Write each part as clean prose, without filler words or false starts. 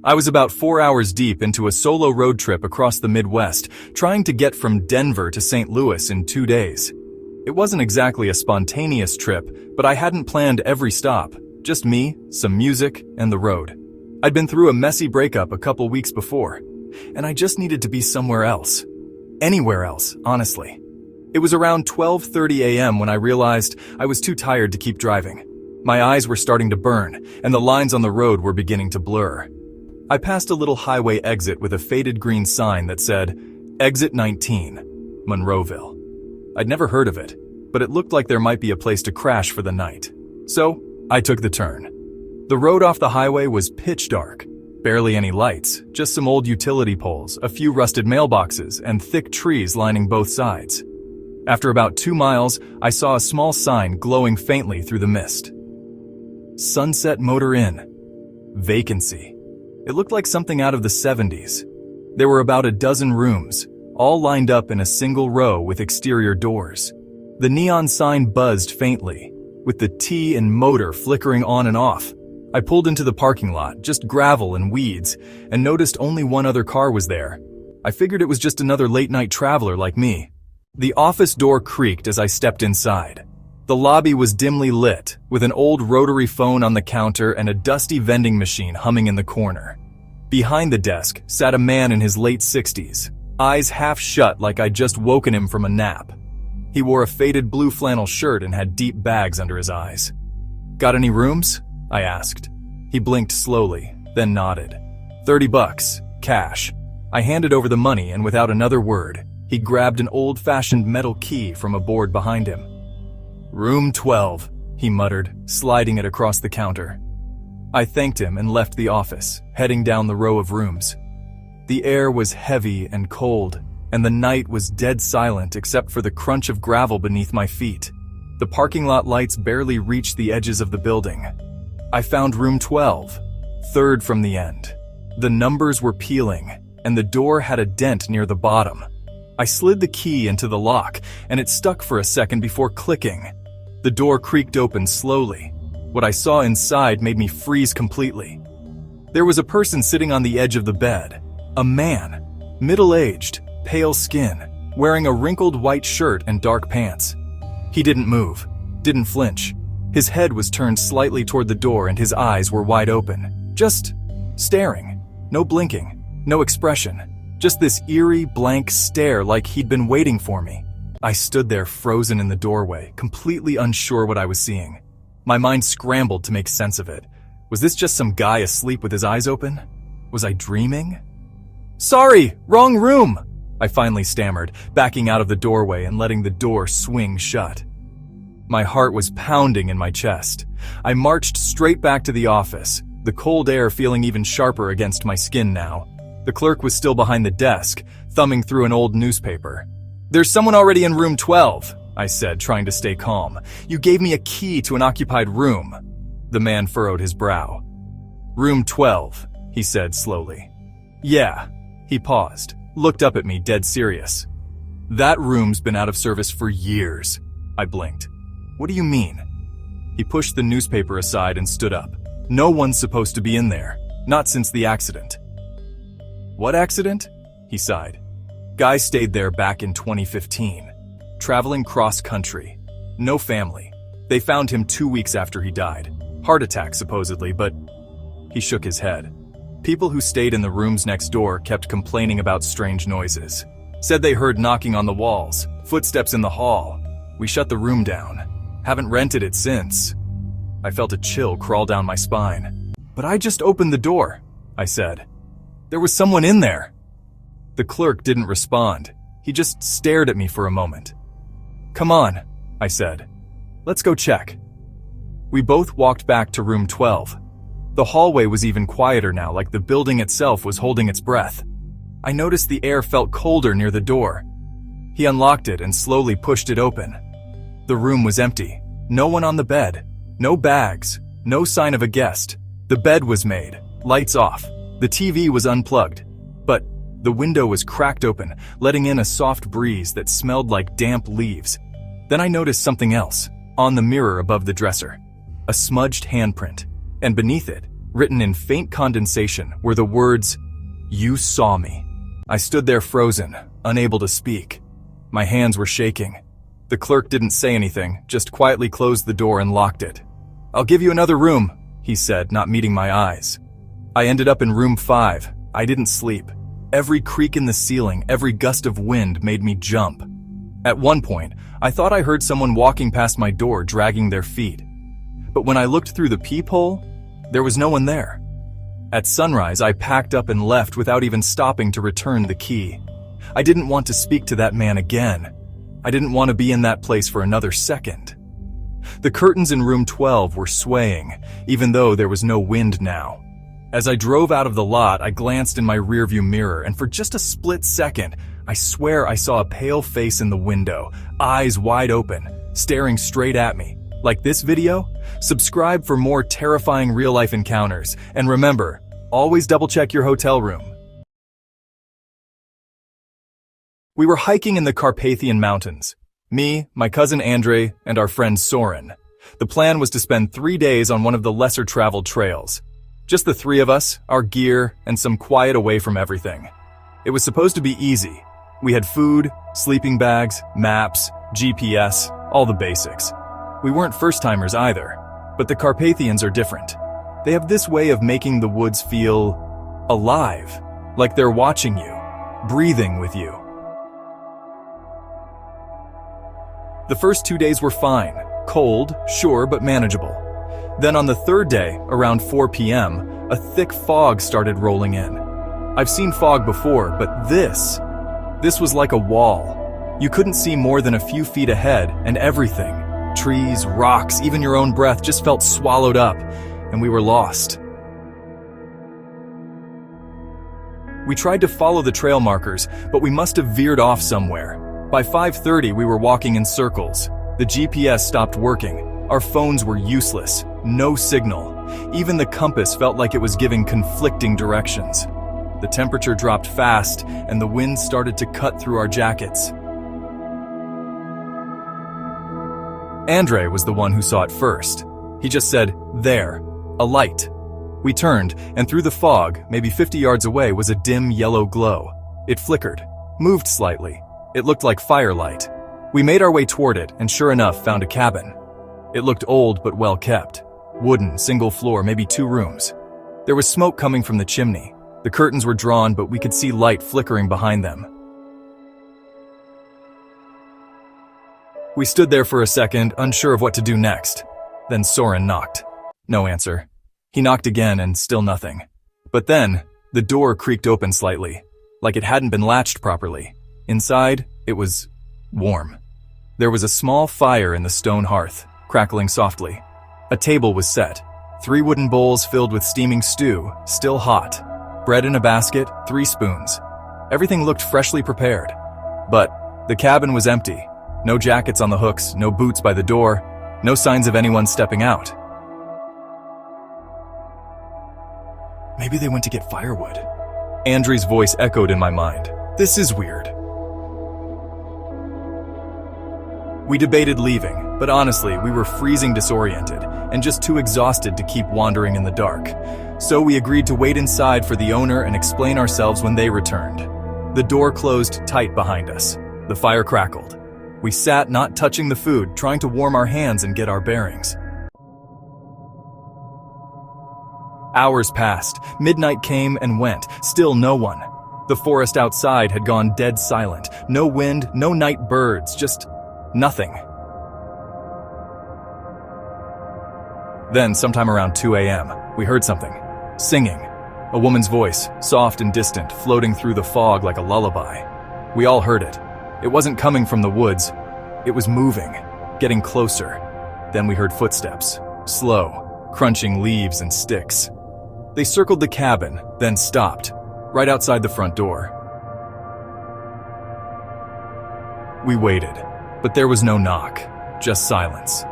I was about 4 hours deep into a solo road trip across the Midwest, trying to get from Denver to St. Louis in 2 days. It wasn't exactly a spontaneous trip, but I hadn't planned every stop. Just me, some music, and the road. I'd been through a messy breakup a couple weeks before, and I just needed to be somewhere else. Anywhere else, honestly. It was around 12:30 a.m. when I realized I was too tired to keep driving. My eyes were starting to burn, and the lines on the road were beginning to blur. I passed a little highway exit with a faded green sign that said, Exit 19, Monroeville. I'd never heard of it, but it looked like there might be a place to crash for the night. So, I took the turn. The road off the highway was pitch dark. Barely any lights, just some old utility poles, a few rusted mailboxes, and thick trees lining both sides. After about 2 miles, I saw a small sign glowing faintly through the mist. Sunset Motor Inn. Vacancy. It looked like something out of the 70s. There were about a dozen rooms, all lined up in a single row with exterior doors. The neon sign buzzed faintly, with the T and motor flickering on and off. I pulled into the parking lot, just gravel and weeds, and noticed only one other car was there. I figured it was just another late-night traveler like me. The office door creaked as I stepped inside. The lobby was dimly lit, with an old rotary phone on the counter and a dusty vending machine humming in the corner. Behind the desk sat a man in his late 60s, eyes half shut like I'd just woken him from a nap. He wore a faded blue flannel shirt and had deep bags under his eyes. "Got any rooms?" I asked. He blinked slowly, then nodded. $30, cash. I handed over the money, and without another word, he grabbed an old-fashioned metal key from a board behind him. "Room 12, he muttered, sliding it across the counter. I thanked him and left the office, heading down the row of rooms. The air was heavy and cold, and the night was dead silent except for the crunch of gravel beneath my feet. The parking lot lights barely reached the edges of the building. I found room 12, third from the end. The numbers were peeling, and the door had a dent near the bottom. I slid the key into the lock, and it stuck for a second before clicking. The door creaked open slowly. What I saw inside made me freeze completely. There was a person sitting on the edge of the bed. A man, middle-aged, pale skin, wearing a wrinkled white shirt and dark pants. He didn't move, didn't flinch. His head was turned slightly toward the door and his eyes were wide open. Just staring. No blinking, no expression. Just this eerie, blank stare like he'd been waiting for me. I stood there frozen in the doorway, completely unsure what I was seeing. My mind scrambled to make sense of it. Was this just some guy asleep with his eyes open? Was I dreaming? "Sorry, wrong room!" I finally stammered, backing out of the doorway and letting the door swing shut. My heart was pounding in my chest. I marched straight back to the office, the cold air feeling even sharper against my skin now. The clerk was still behind the desk, thumbing through an old newspaper. "There's someone already in room 12, I said, trying to stay calm. "You gave me a key to an occupied room." The man furrowed his brow. "Room 12, he said slowly. "Yeah." He paused, looked up at me dead serious. "That room's been out of service for years." I blinked. "What do you mean?" He pushed the newspaper aside and stood up. "No one's supposed to be in there, not since the accident." "What accident?" He sighed. "Guy stayed there back in 2015. Traveling cross-country. No family. They found him 2 weeks after he died. Heart attack, supposedly, but..." He shook his head. "People who stayed in the rooms next door kept complaining about strange noises. Said they heard knocking on the walls, footsteps in the hall. We shut the room down. Haven't rented it since." I felt a chill crawl down my spine. "But I just opened the door," I said. "There was someone in there." The clerk didn't respond. He just stared at me for a moment. "Come on," I said. "Let's go check." We both walked back to room 12. The hallway was even quieter now, like the building itself was holding its breath. I noticed the air felt colder near the door. He unlocked it and slowly pushed it open. The room was empty. No one on the bed. No bags. No sign of a guest. The bed was made. Lights off. The TV was unplugged. But the window was cracked open, letting in a soft breeze that smelled like damp leaves. Then I noticed something else, on the mirror above the dresser. A smudged handprint. And beneath it, Written in faint condensation were the words, "You saw me." I stood there frozen, unable to speak. My hands were shaking. The clerk didn't say anything, just quietly closed the door and locked it. "I'll give you another room," he said, not meeting my eyes. I ended up in room 5. I didn't sleep. Every creak in the ceiling, every gust of wind made me jump. At one point, I thought I heard someone walking past my door dragging their feet. But when I looked through the peephole, there was no one there. At sunrise, I packed up and left without even stopping to return the key. I didn't want to speak to that man again. I didn't want to be in that place for another second. The curtains in room 12 were swaying, even though there was no wind now. As I drove out of the lot, I glanced in my rearview mirror, and for just a split second, I swear I saw a pale face in the window, eyes wide open, staring straight at me. Like this video? Subscribe for more terrifying real-life encounters, and remember, always double-check your hotel room. We were hiking in the Carpathian Mountains. Me, my cousin Andre, and our friend Soren. The plan was to spend 3 days on one of the lesser-traveled trails. Just the 3 of us, our gear, and some quiet away from everything. It was supposed to be easy. We had food, sleeping bags, maps, GPS, all the basics. We weren't first-timers either, but the Carpathians are different. They have this way of making the woods feel alive, like they're watching you, breathing with you. The first 2 days were fine, cold, sure, but manageable. Then on the 3rd day, around 4 p.m., a thick fog started rolling in. I've seen fog before, but this was like a wall. You couldn't see more than a few feet ahead, and everything, trees, rocks, even your own breath just felt swallowed up, and we were lost. We tried to follow the trail markers, but we must have veered off somewhere. By 5:30, we were walking in circles. The GPS stopped working. Our phones were useless. No signal. Even the compass felt like it was giving conflicting directions. The temperature dropped fast, and the wind started to cut through our jackets. Andre was the one who saw it first. He just said, "There, a light." We turned, and through the fog, maybe 50 yards away, was a dim yellow glow. It flickered, moved slightly. It looked like firelight. We made our way toward it, and sure enough, found a cabin. It looked old but well kept. Wooden, single floor, maybe 2 rooms. There was smoke coming from the chimney. The curtains were drawn, but we could see light flickering behind them. We stood there for a second, unsure of what to do next. Then Soren knocked. No answer. He knocked again, and still nothing. But then, the door creaked open slightly, like it hadn't been latched properly. Inside, it was warm. There was a small fire in the stone hearth, crackling softly. A table was set. 3 wooden bowls filled with steaming stew, still hot. Bread in a basket, 3 spoons. Everything looked freshly prepared. But the cabin was empty. No jackets on the hooks, no boots by the door, no signs of anyone stepping out. Maybe they went to get firewood. Andrew's voice echoed in my mind. This is weird. We debated leaving, but honestly, we were freezing disoriented and just too exhausted to keep wandering in the dark. So we agreed to wait inside for the owner and explain ourselves when they returned. The door closed tight behind us. The fire crackled. We sat, not touching the food, trying to warm our hands and get our bearings. Hours passed. Midnight came and went. Still no one. The forest outside had gone dead silent. No wind, no night birds, just nothing. Then, sometime around 2 a.m., we heard something. Singing. A woman's voice, soft and distant, floating through the fog like a lullaby. We all heard it. It wasn't coming from the woods. It was moving, getting closer. Then we heard footsteps, slow, crunching leaves and sticks. They circled the cabin, then stopped, right outside the front door. We waited, but there was no knock, just silence.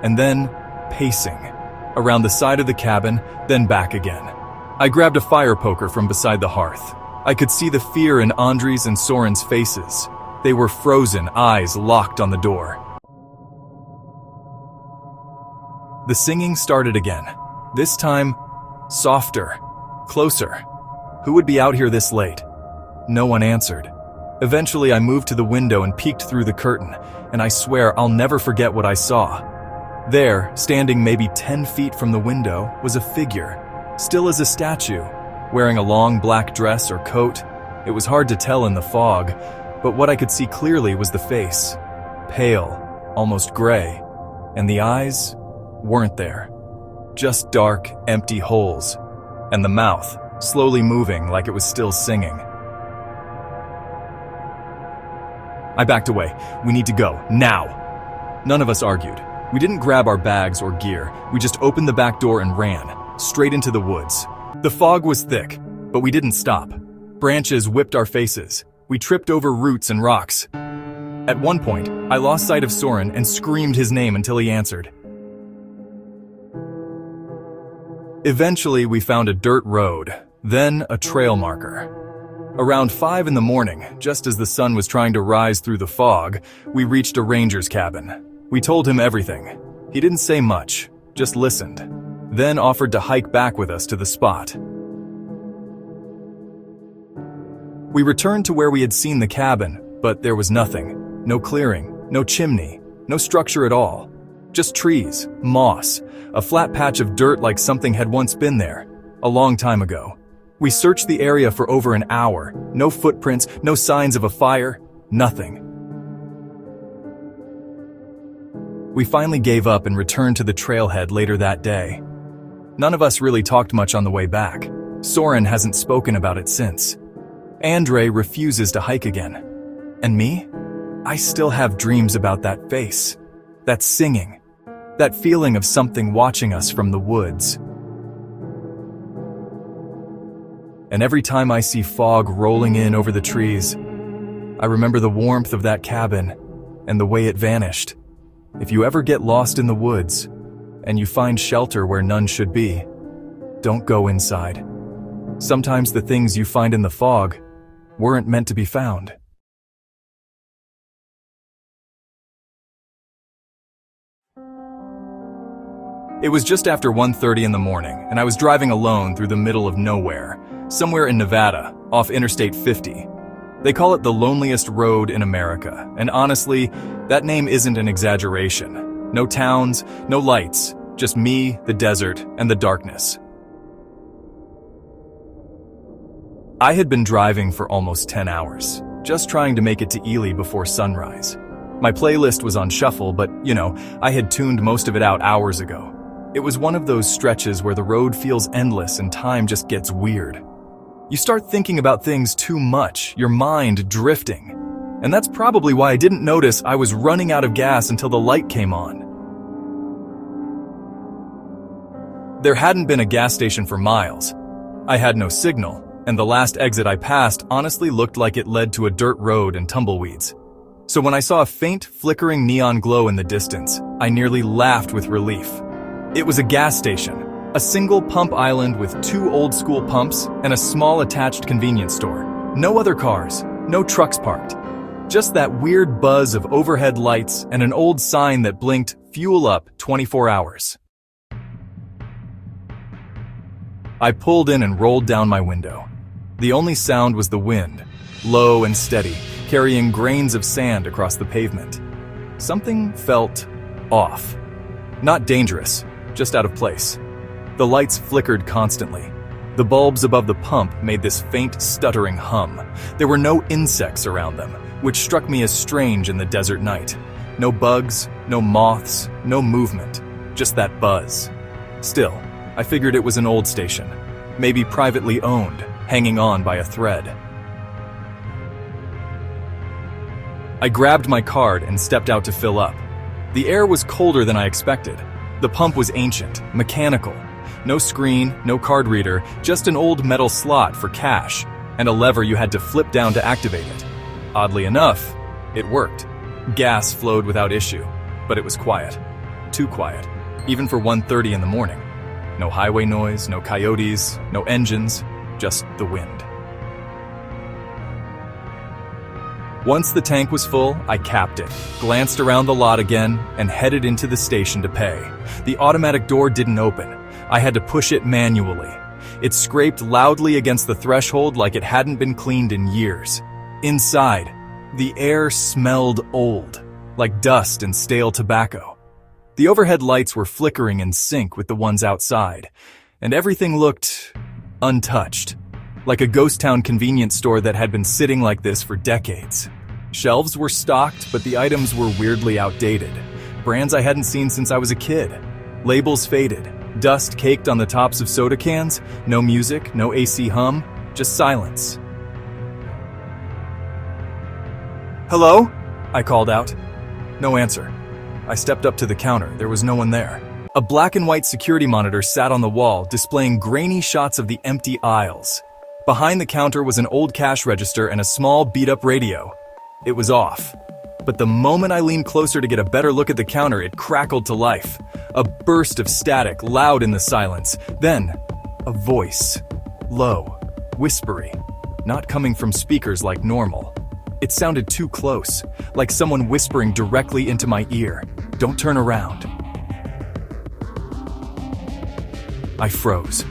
And then, pacing, around the side of the cabin, then back again. I grabbed a fire poker from beside the hearth. I could see the fear in Andre's and Soren's faces. They were frozen, eyes locked on the door. The singing started again. This time, Softer. Closer. Who would be out here this late? No one answered. Eventually, I moved to the window and peeked through the curtain, and I swear I'll never forget what I saw. There, standing maybe 10 feet from the window, was a figure, still as a statue, wearing a long black dress or coat. It was hard to tell in the fog, but what I could see clearly was the face. Pale, almost gray, and the eyes weren't there. Just dark, empty holes, and the mouth, slowly moving like it was still singing. I backed away. We need to go, now! None of us argued. We didn't grab our bags or gear. We just opened the back door and ran, straight into the woods. The fog was thick, but we didn't stop. Branches whipped our faces. We tripped over roots and rocks. At one point, I lost sight of Soren and screamed his name until he answered. Eventually, we found a dirt road, then a trail marker. Around 5 in the morning, just as the sun was trying to rise through the fog, we reached a ranger's cabin. We told him everything. He didn't say much, just listened, then offered to hike back with us to the spot. We returned to where we had seen the cabin, but there was nothing. No clearing, no chimney, no structure at all. Just trees, moss, a flat patch of dirt like something had once been there, a long time ago. We searched the area for over an hour. No footprints, no signs of a fire, nothing. We finally gave up and returned to the trailhead later that day. None of us really talked much on the way back. Soren hasn't spoken about it since. Andre refuses to hike again. And me? I still have dreams about that face, that singing, that feeling of something watching us from the woods. And every time I see fog rolling in over the trees, I remember the warmth of that cabin and the way it vanished. If you ever get lost in the woods and you find shelter where none should be, don't go inside. Sometimes the things you find in the fog weren't meant to be found. It was just after 1:30 in the morning, and I was driving alone through the middle of nowhere, somewhere in Nevada, off Interstate 50. They call it the loneliest road in America, and honestly, that name isn't an exaggeration. No towns, no lights, just me, the desert, and the darkness. I had been driving for almost 10 hours, just trying to make it to Ely before sunrise. My playlist was on shuffle, but, I had tuned most of it out hours ago. It was one of those stretches where the road feels endless and time just gets weird. You start thinking about things too much, your mind drifting. And that's probably why I didn't notice I was running out of gas until the light came on. There hadn't been a gas station for miles. I had no signal, and the last exit I passed honestly looked like it led to a dirt road and tumbleweeds. So when I saw a faint, flickering neon glow in the distance, I nearly laughed with relief. It was a gas station, a single pump island with 2 old-school pumps and a small attached convenience store. No other cars, no trucks parked. Just that weird buzz of overhead lights and an old sign that blinked, "Fuel up 24 hours." I pulled in and rolled down my window. The only sound was the wind, low and steady, carrying grains of sand across the pavement. Something felt off. Not dangerous, just out of place. The lights flickered constantly. The bulbs above the pump made this faint, stuttering hum. There were no insects around them, which struck me as strange in the desert night. No bugs, no moths, no movement, just that buzz. Still, I figured it was an old station, maybe privately owned, hanging on by a thread. I grabbed my card and stepped out to fill up. The air was colder than I expected. The pump was ancient, mechanical. No screen, no card reader, just an old metal slot for cash, and a lever you had to flip down to activate it. Oddly enough, it worked. Gas flowed without issue, but it was quiet. Too quiet, even for 1:30 in the morning. No highway noise, no coyotes, no engines, just the wind. Once the tank was full, I capped it, glanced around the lot again, and headed into the station to pay. The automatic door didn't open. I had to push it manually. It scraped loudly against the threshold like it hadn't been cleaned in years. Inside, the air smelled old, like dust and stale tobacco. The overhead lights were flickering in sync with the ones outside, and everything looked untouched, like a ghost town convenience store that had been sitting like this for decades. Shelves were stocked, but the items were weirdly outdated. Brands I hadn't seen since I was a kid. Labels faded, dust caked on the tops of soda cans, no music, no AC hum, just silence. "Hello?" I called out. No answer. I stepped up to the counter. There was no one there. A black and white security monitor sat on the wall, displaying grainy shots of the empty aisles. Behind the counter was an old cash register and a small, beat-up radio. It was off. But the moment I leaned closer to get a better look at the counter, it crackled to life. A burst of static, loud in the silence. Then, a voice. Low, whispery, not coming from speakers like normal. It sounded too close, like someone whispering directly into my ear. "Don't turn around." I froze.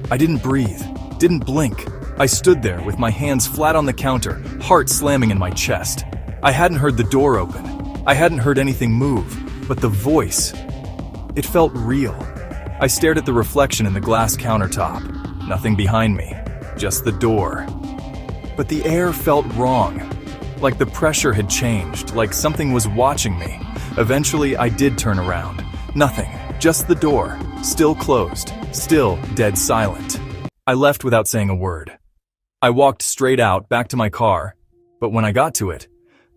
I didn't breathe, didn't blink. I stood there with my hands flat on the counter, heart slamming in my chest. I hadn't heard the door open. I hadn't heard anything move, but the voice, it felt real. I stared at the reflection in the glass countertop. Nothing behind me, just the door. But the air felt wrong, like the pressure had changed, like something was watching me. Eventually, I did turn around. Nothing, just the door, still closed, still dead silent. I left without saying a word. I walked straight out, back to my car, but when I got to it,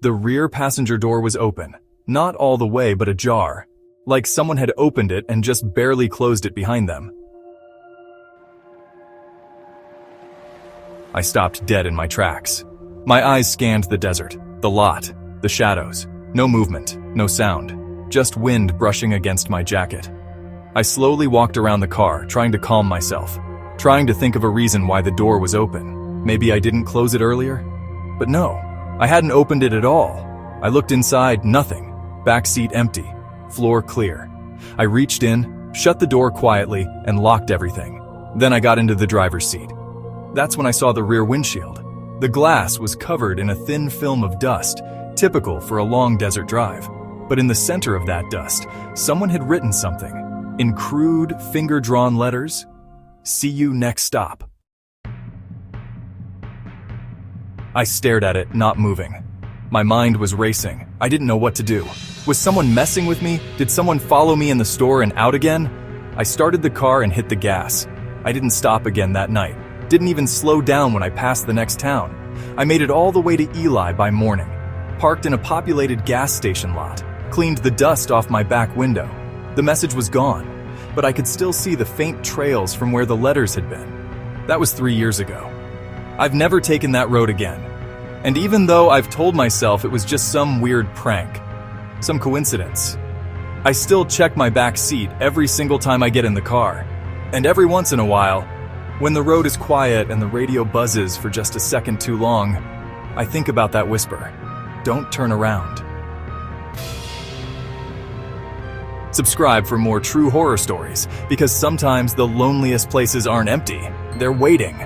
the rear passenger door was open, not all the way but ajar, like someone had opened it and just barely closed it behind them. I stopped dead in my tracks. My eyes scanned the desert, the lot, the shadows. No movement, no sound, just wind brushing against my jacket. I slowly walked around the car, trying to calm myself, trying to think of a reason why the door was open. Maybe I didn't close it earlier? But no, I hadn't opened it at all. I looked inside, nothing. Back seat empty, floor clear. I reached in, shut the door quietly, and locked everything. Then I got into the driver's seat. That's when I saw the rear windshield. The glass was covered in a thin film of dust, typical for a long desert drive. But in the center of that dust, someone had written something. In crude, finger-drawn letters, "See you next stop." I stared at it, not moving. My mind was racing. I didn't know what to do. Was someone messing with me? Did someone follow me in the store and out again? I started the car and hit the gas. I didn't stop again that night. Didn't even slow down when I passed the next town. I made it all the way to Eli by morning. Parked in a populated gas station lot. Cleaned the dust off my back window. The message was gone, but I could still see the faint trails from where the letters had been. That was 3 years ago. I've never taken that road again. And even though I've told myself it was just some weird prank, some coincidence, I still check my back seat every single time I get in the car. And every once in a while, when the road is quiet and the radio buzzes for just a second too long, I think about that whisper. Don't turn around. Subscribe for more true horror stories, because sometimes the loneliest places aren't empty, they're waiting.